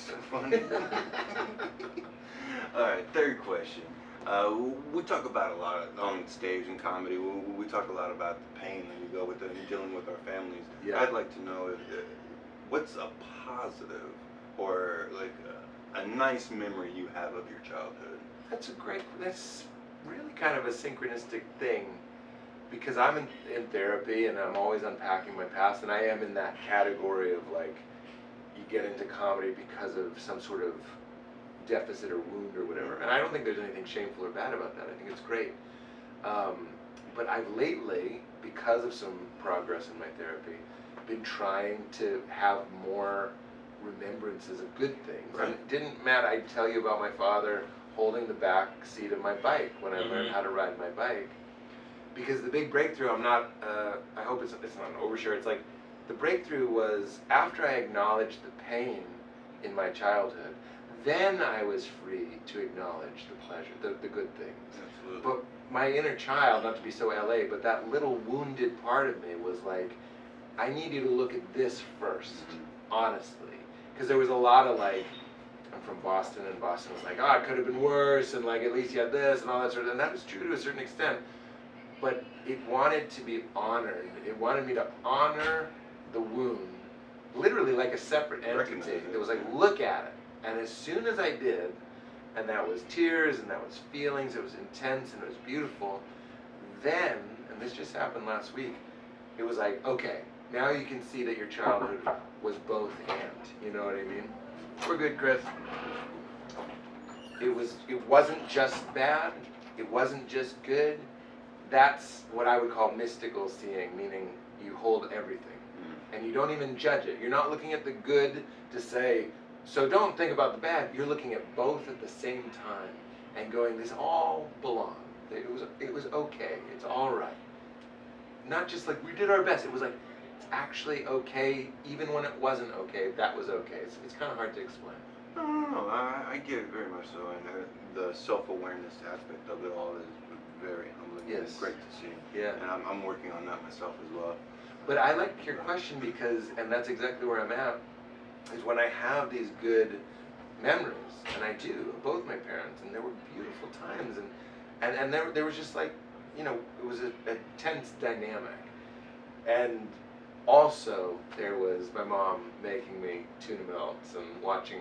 So funny. All right, third question. We talk about a lot on stage and comedy. We talk a lot about the pain that we go with it and dealing with our families. Yeah. I'd like to know what's a positive or like a nice memory you have of your childhood. That's really kind of a synchronistic thing, because I'm in therapy and I'm always unpacking my past, and I am in that category of like, you get into comedy because of some sort of deficit or wound or whatever. And I don't think there's anything shameful or bad about that. I think it's great. But I've lately, because of some progress in my therapy, been trying to have more remembrances of good things. Right. And didn't Matt, I tell you about my father holding the back seat of my bike when I learned how to ride my bike? Because the big breakthrough, I hope it's not an overshare, it's like, the breakthrough was after I acknowledged the pain in my childhood, then I was free to acknowledge the pleasure, the good things. Absolutely. But my inner child, not to be so LA, but that little wounded part of me was like, I need you to look at this first, honestly. Because there was a lot of like, I'm from Boston, and Boston was like, oh, it could have been worse, and like, at least you had this, and all that sort of, and that was true to a certain extent. But it wanted to be honored. It wanted me to honor the wound, literally like a separate entity. It was like, look at it. And as soon as I did, and that was tears, and that was feelings, it was intense, and it was beautiful, then, and this just happened last week, it was like, okay, now you can see that your childhood was both and, you know what I mean? We're good, Chris. It wasn't just bad, it wasn't just good. That's what I would call mystical seeing, meaning you hold everything. And you don't even judge it. You're not looking at the good to say, so don't think about the bad. You're looking at both at the same time and going, this all belongs. It was okay. It's all right. Not just like, we did our best. It was like, it's actually okay, even when it wasn't okay, that was okay. It's kind of hard to explain. No, I get it very much so, and the self-awareness aspect of it all is very humbling. Yes. It's great to see. Yeah. And I'm working on that myself as well. But I like your question because, and that's exactly where I'm at, is when I have these good memories, and I do, of both my parents, and there were beautiful times, and there was just like, you know, it was a tense dynamic. And also, there was my mom making me tuna melts and watching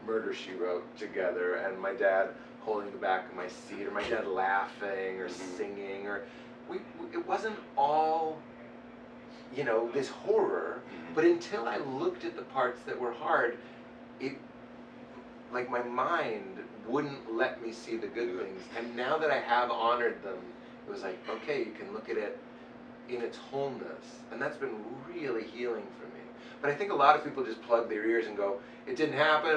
Murder, She Wrote together, and my dad holding the back of my seat, or my dad laughing or singing, or it wasn't all, you know, this horror, but until I looked at the parts that were hard, it, like, my mind wouldn't let me see the good things. And now that I have honored them, it was like, okay, you can look at it in its wholeness. And that's been really healing for me. But I think a lot of people just plug their ears and go, it didn't happen.